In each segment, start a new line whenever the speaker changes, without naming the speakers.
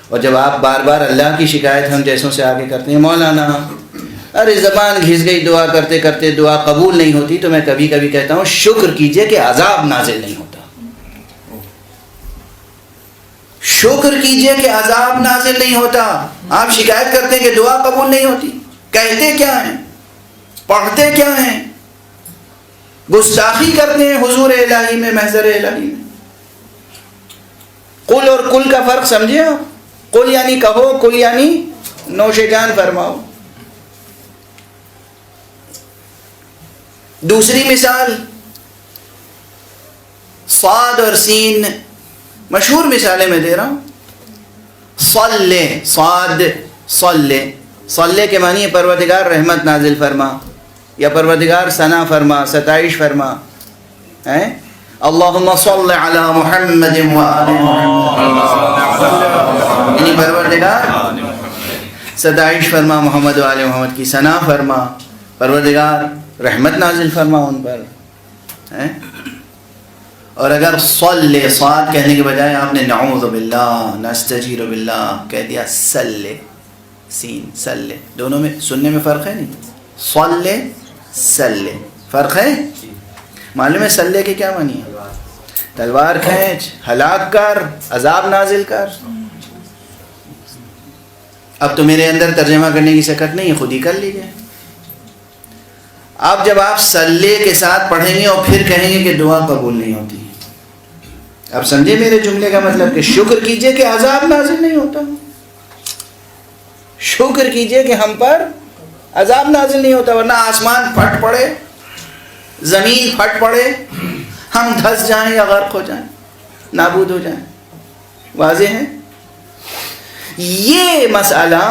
اور جب آپ بار بار اللہ کی شکایت ہم جیسوں سے آگے کرتے ہیں، مولانا ارے زبان گھس گئی، دعا کرتے کرتے دعا قبول نہیں ہوتی، تو میں کبھی کبھی کہتا ہوں شکر کیجئے کہ عذاب نازل نہیں ہوتا، شکر کیجئے کہ عذاب نازل نہیں ہوتا۔ آپ شکایت کرتے ہیں کہ دعا قبول نہیں ہوتی، کہتے کیا ہیں، پڑھتے کیا ہیں، گستاخی کرتے ہیں حضور الہی میں، محضر الہی میں۔ قل اور کل کا فرق سمجھے آپ؟ قل یعنی کہو، کل یعنی نوش جان فرماؤ۔ دوسری مثال صاد اور سین، مشہور مثالیں میں دے رہا ہوں۔ صلی، صاد، صلی، صلی کے معنی ہے پروردگار رحمت نازل فرما، یا پروردگار ثنا فرما، ستائش فرما، اللہم صلی علی محمد وآل محمد، یعنی پروردگار ستائش فرما محمد و آل محمد کی، ثنا فرما، پروردگار رحمت نازل فرما ان پر۔ اور اگر صلی، صاد کہنے کے بجائے آپ نے نعوذ باللہ، نستجیر باللہ کہہ دیا، صلی، سین، صلی، دونوں میں سننے میں فرق ہے نہیں؟ صلی، صلی، فرق ہے؟ معلوم ہے صلی کے کیا معنی ہے؟ تلوار کھینچ، ہلاک کر، عذاب نازل کر۔ اب تو میرے اندر ترجمہ کرنے کی سکت نہیں ہے، خود ہی کر لیجئے۔ اب جب آپ صلی کے ساتھ پڑھیں گے اور پھر کہیں گے کہ دعا قبول نہیں ہوتی، اب سمجھے میرے جملے کا مطلب کہ شکر کیجئے کہ عذاب نازل نہیں ہوتا، شکر کیجئے کہ ہم پر عذاب نازل نہیں ہوتا، ورنہ آسمان پھٹ پڑے، زمین پھٹ پڑے، ہم دھس جائیں یا غرق ہو جائیں، نابود ہو جائیں۔ واضح ہے؟ یہ مسئلہ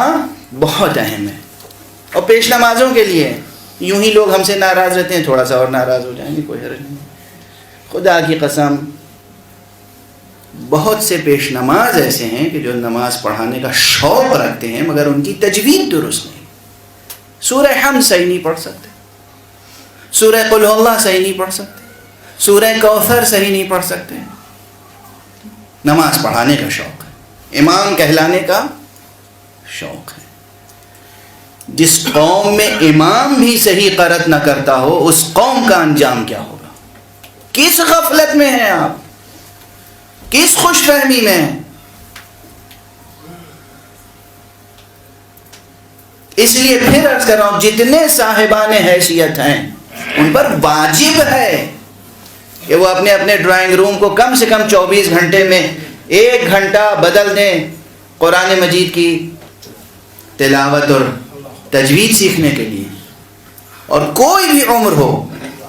بہت اہم ہے، اور پیش نمازوں کے لیے یوں ہی لوگ ہم سے ناراض رہتے ہیں، تھوڑا سا اور ناراض ہو جائیں گے، کوئی حرج نہیں۔ خدا کی قسم بہت سے پیش نماز ایسے ہیں کہ جو نماز پڑھانے کا شوق رکھتے ہیں مگر ان کی تجوید درست نہیں، سورہ حمد صحیح نہیں پڑھ سکتے، سورہ قل ہو اللہ صحیح نہیں پڑھ سکتے، سورہ کوثر صحیح نہیں پڑھ سکتے۔ نماز پڑھانے کا شوق ہے، امام کہلانے کا شوق ہے۔ جس قوم میں امام بھی صحیح قرأت نہ کرتا ہو، اس قوم کا انجام کیا ہوگا؟ کس غفلت میں ہیں آپ، کس خوش فہمی میں ہیں؟ اس لیے پھر عرض کر رہا ہوں، جتنے صاحبان حیثیت ہیں ان پر واجب ہے کہ وہ اپنے اپنے ڈرائنگ روم کو کم سے کم 24 گھنٹے میں 1 گھنٹہ بدل دیں قرآن مجید کی تلاوت اور تجوید سیکھنے کے لیے، اور کوئی بھی عمر ہو۔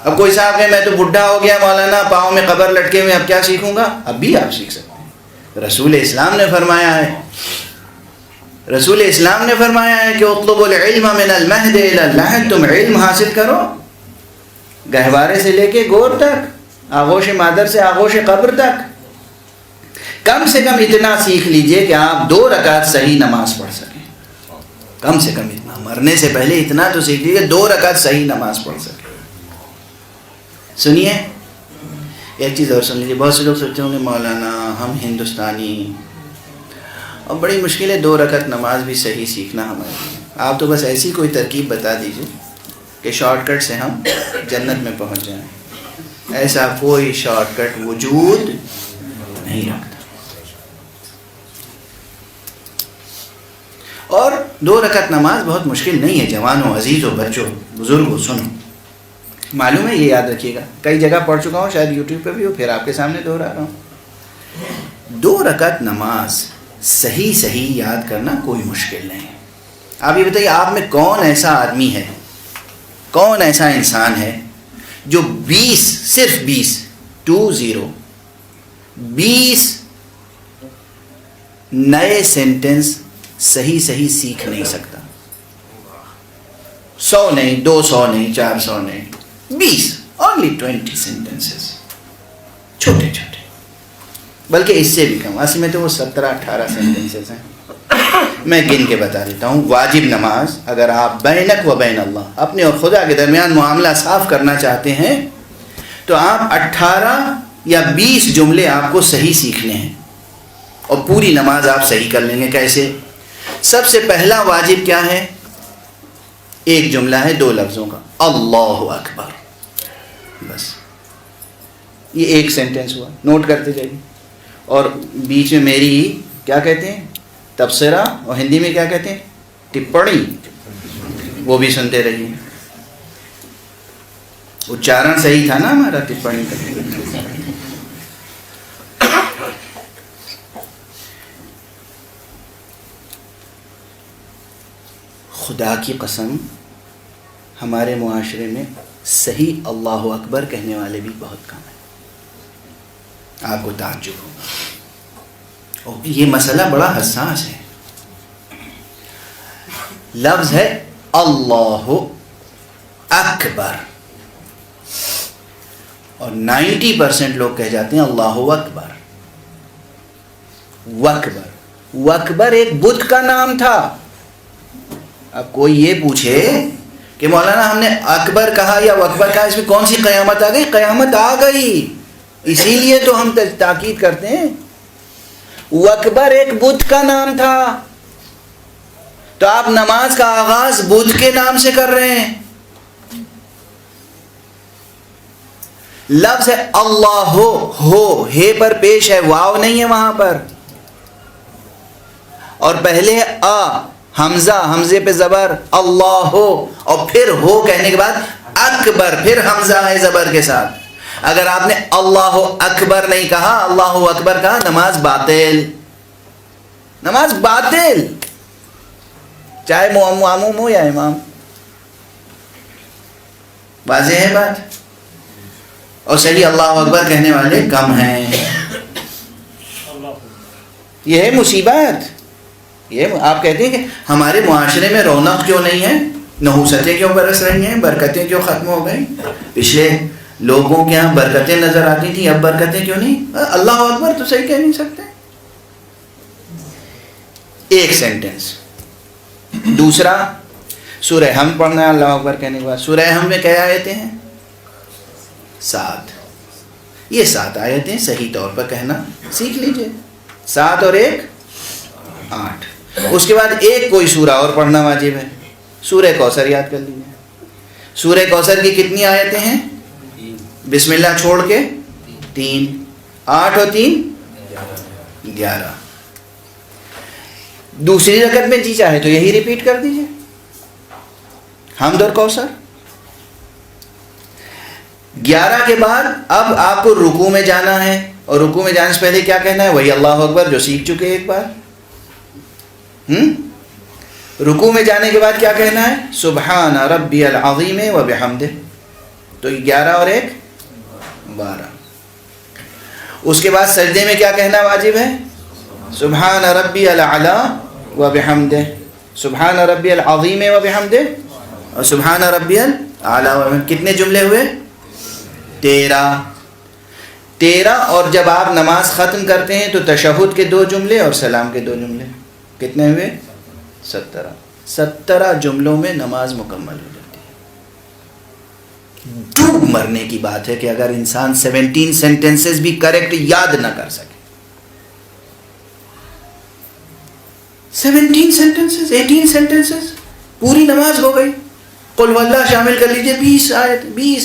اب کوئی صاحب کہ میں تو بڈھا ہو گیا مولانا، پاؤں میں قبر لٹکے ہوئے، اب کیا سیکھوں گا؟ اب بھی آپ سیکھ سکتے ہیں۔ رسول اسلام نے فرمایا ہے، رسول اسلام نے فرمایا ہے کہ اطلبوا العلم من المہد الی اللحد، تم علم حاصل کرو گہوارے سے لے کے گور تک، آغوش مادر سے آغوش قبر تک۔ کم سے کم اتنا سیکھ لیجئے کہ آپ 2 رکعت صحیح نماز پڑھ سکیں، کم سے کم اتنا، مرنے سے پہلے اتنا تو سیکھ لیجئے 2 رکعت صحیح نماز پڑھ سکیں۔ سنیے ایک چیز اور سن لیجیے، بہت سے لوگ سوچتے ہوں گے مولانا ہم ہندوستانی، اور بڑی مشکل ہے 2 رکعت نماز بھی صحیح سیکھنا ہمارے لیے۔ آپ تو بس ایسی کوئی ترکیب بتا دیجیے کہ شارٹ کٹ سے ہم جنت میں پہنچ جائیں۔ ایسا کوئی شارٹ کٹ وجود نہیں رکھتا۔ اور 2 رکعت نماز بہت مشکل نہیں ہے، جوانوں، عزیزوں، بچوں، بزرگوں، سنو، معلوم ہے، یہ یاد رکھیے گا، کئی جگہ پڑھ چکا ہوں، شاید یوٹیوب پہ بھی ہو، پھر آپ کے سامنے دہرا رہا ہوں۔ 2 رکعت نماز صحیح یاد کرنا کوئی مشکل نہیں ہے۔ آپ یہ بتائیے، آپ میں کون ایسا آدمی ہے، کون ایسا انسان ہے جو 20 صرف 20 نئے سینٹنس صحیح سیکھ نہیں سکتا؟ 100 نہیں، 200 نہیں، 400 نہیں، 20 only 20 sentences، چھوٹے چھوٹے، بلکہ اس سے بھی کم، اصل میں تو وہ 17-18 sentences ہیں۔ میں گن کے بتا دیتا ہوں۔ واجب نماز، اگر آپ بینک و بین اللہ، اپنے اور خدا کے درمیان معاملہ صاف کرنا چاہتے ہیں تو آپ 18 یا 20 جملے آپ کو صحیح سیکھنے ہیں، اور پوری نماز آپ صحیح کر لیں گے. کیسے؟ سب سے پہلا واجب کیا ہے؟ ایک جملہ ہے 2 لفظوں کا، اللہ اکبر. بس یہ ایک سینٹنس ہوا، نوٹ کرتے جائیے. اور بیچ میں میری کیا کہتے ہیں تبصرہ، اور ہندی میں کیا کہتے ہیں ٹپڑی، وہ بھی سنتے رہیے. اچارن صحیح تھا نا ہمارا ٹپڑی کا. خدا کی قسم ہمارے معاشرے میں صحیح اللہ اکبر کہنے والے بھی بہت کم ہیں. آپ کو تعجب ہوگا، اور یہ مسئلہ بڑا حساس ہے. لفظ ہے اللہ اکبر، اور 90% لوگ کہہ جاتے ہیں اللہ اکبر. وکبر، وکبر ایک بت کا نام تھا. اب کوئی یہ پوچھے کہ مولانا ہم نے اکبر کہا یا وکبر کہا، اس میں کون سی قیامت آ گئی؟ قیامت آ گئی، اسی لیے تو ہم تاکید کرتے ہیں. وکبر ایک بت کا نام تھا، تو آپ نماز کا آغاز بت کے نام سے کر رہے ہیں. لفظ ہے اللہ ہو، ہے پر پیش ہے، واو نہیں ہے وہاں پر. اور پہلے ہے حمزہ، حمزے پہ زبر اللہ ہو، اور پھر ہو کہنے کے بعد اکبر، پھر حمزہ ہے زبر کے ساتھ. اگر آپ نے اللہ اکبر نہیں کہا، اللہ اکبر کہا، نماز باطل، نماز باطل، چاہے معموم ہو یا امام. واضح ہے بات؟ اور صحیح اللہ اکبر کہنے والے کم ہیں. یہ ہے مصیبت. یہ آپ کہتے ہیں کہ ہمارے معاشرے میں رونق کیوں نہیں ہے، نحوستیں کیوں برس رہی ہیں، برکتیں کیوں ختم ہو گئی؟ پچھلے لوگوں کے یہاں برکتیں نظر آتی تھیں، اب برکتیں کیوں نہیں؟ اللہ اکبر تو صحیح کہہ نہیں سکتے. ایک سینٹنس. دوسرا، سورہ حمد پڑھنا ہے اللہ اکبر کہنے کے بعد. سورہ حمد میں کیا آیتیں ہیں؟ 7. یہ 7 آیتیں صحیح طور پر کہنا سیکھ لیجئے. 7 اور 1 8. اس کے بعد ایک کوئی سورہ اور پڑھنا واجب ہے. سورہ کوثر یاد کر لیجیے. سورہ کوثر کی کتنی آیتیں ہیں؟ بسم اللہ چھوڑ کے 3. 8 اور 3 11. دوسری رکعت میں جی چاہے تو یہی ریپیٹ کر دیجیے، حمد اور کوثر. 11 کے بعد اب آپ کو رکوع میں جانا ہے، اور رکوع میں جانے سے پہلے کیا کہنا ہے؟ وہی اللہ اکبر جو سیکھ چکے ایک بار. رکوع میں جانے کے بعد کیا کہنا ہے؟ سبحان ربی العظیم و بحمدہ. تو 11 اور 1 12. اس کے بعد سجدے میں کیا کہنا واجب ہے؟ سبحان ربی الاعلی و بحمدہ، سبحان ربی العظیم و بحمدہ، اور سبحان ربی الاعلی و بحمدہ. کتنے جملے ہوئے؟ 13. اور جب آپ نماز ختم کرتے ہیں تو تشہد کے 2 جملے اور سلام کے 2 جملے. کتنے ہوئے؟ 17. 17 جملوں میں نماز مکمل ہو جاتی ہے. ڈوب مرنے کی بات ہے کہ اگر انسان 17 سینٹنسز بھی کریکٹ یاد نہ کر سکے. 17 سینٹنسز، 18 سینٹنسز، پوری نماز ہو گئی. قل واللہ شامل کر لیجئے، 20 آیت، 20.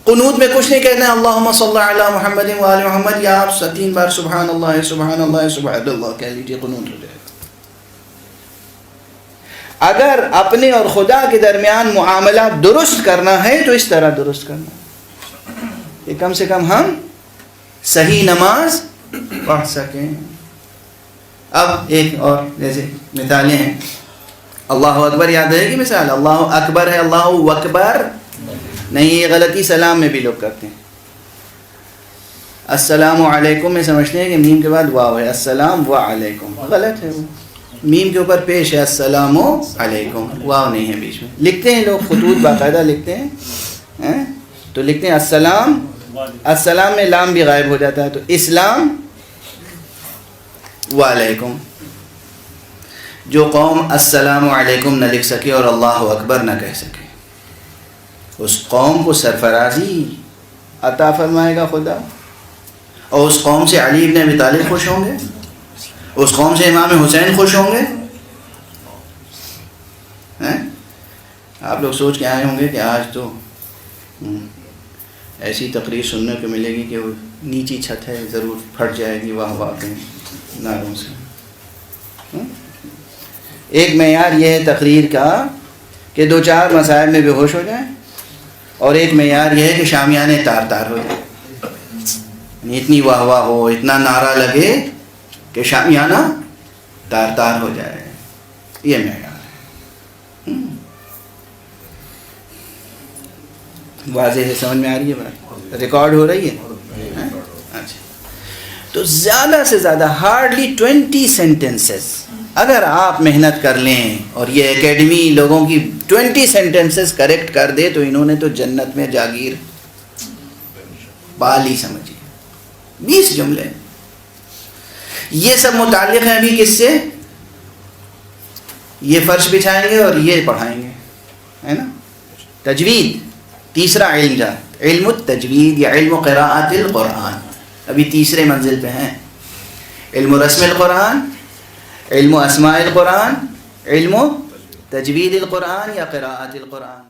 قنوت میں کچھ نہیں کہنا ہے اللہم صلی علی محمد و آل محمد، یا آپ 3 بار سبحان اللہ سبحان اللہ سبحان اللہ کہہ لیجئے، قنوت ہو جائے. اگر اپنے اور خدا کے درمیان معاملہ درست کرنا ہے تو اس طرح درست کرنا کہ کم سے کم ہم صحیح نماز پڑھ سکیں. اب ایک اور جیسے مثالیں ہیں. اللہ اکبر یاد رہے گی مثال، اللہ اکبر ہے، اللہ اکبر نہیں، یہ غلطی سلام میں بھی لوگ کرتے ہیں. السلام علیکم میں سمجھتے ہیں کہ میم کے بعد واو ہے، السلام و علیکم، غلط ہے. وہ میم کے اوپر پیش ہے السلام علیکم، واو نہیں ہے بیچ میں. لکھتے ہیں لوگ خطوط باقاعدہ لکھتے ہیں تو لکھتے ہیں السلام، السلام میں لام بھی غائب ہو جاتا ہے، تو اسلام و علیکم. جو قوم السلام علیکم نہ لکھ سکے اور اللہ اکبر نہ کہہ سکے، اس قوم کو سرفرازی عطا فرمائے گا خدا. اور اس قوم سے علی ابن ابی طالب خوش ہوں گے؟ اس قوم سے امام حسین خوش ہوں گے؟ آپ لوگ سوچ کے آئے ہوں گے کہ آج تو ایسی تقریر سننے کو ملے گی کہ وہ نیچی چھت ہے ضرور پھٹ جائے گی واہ واہ کے نعروں سے. ایک معیار یہ ہے تقریر کا کہ دو چار مسائل میں بے ہوش ہو جائیں، اور ایک معیار یہ ہے کہ شامیانے تار تار ہو جائیں، یعنی اتنی واہ واہ ہو، اتنا نعرہ لگے کہ شامیانہ تار تار ہو جائے. یہ معیار ہے. واضح ہے، سمجھ میں آ رہی ہے بات؟ ریکارڈ ہو رہی ہے؟ اچھا، تو زیادہ سے زیادہ ہارڈلی 20 سینٹنسز اگر آپ محنت کر لیں اور یہ اکیڈمی لوگوں کی 20 سینٹنسز کریکٹ کر دے تو انہوں نے تو جنت میں جاگیر پالی سمجھیے. 20 جملے یہ سب متعلق ہیں ابھی کس سے؟ یہ فرش بچھائیں گے اور یہ پڑھائیں گے، ہے نا. تجوید تیسرا علم جا، علم التجوید یا علم قراءت القرآن، ابھی تیسرے منزل پہ ہیں. علم رسم القرآن، علم اسماء القرآن، علم تجوید القرآن یا قراءت القرآن.